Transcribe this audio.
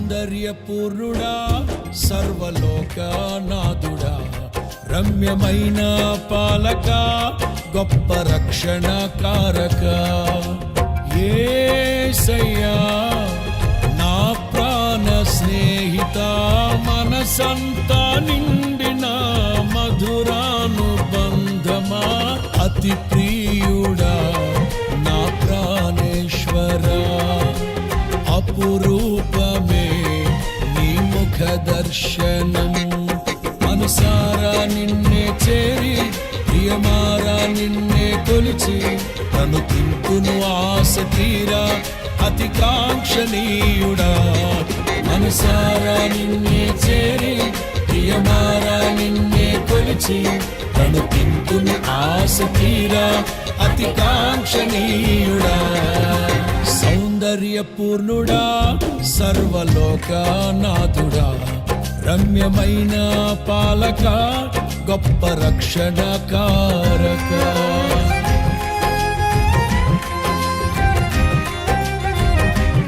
సౌందర్యపూర్ణుడా సర్వలోకనాథుడా రమ్యమైన పాలక గొప్ప రక్షణ కారక యేసయ్యా నా ప్రాణ స్నేహిత మనసంతా నిండిన మధురానుబంధమా అతి ప్రియుడా నా ప్రాణేశ్వరా అపురూపమే నీ ముఖ దర్శనం మనసారా నిన్నే చేరి ప్రియమారా నిన్నే కొలిచి తను తింటును ఆశ తీరా అతి కాంక్షణీయుడా మనసారా నిన్నే చేరి ప్రియమారా నిన్నే కొలిచి తను తింటును ఆశ తీరా అతి కాంక్షణీయుడా సౌందర్యపూర్ణుడా సర్వలోకనాథుడా రమ్యమైన పాలక గొప్ప రక్షణ కారక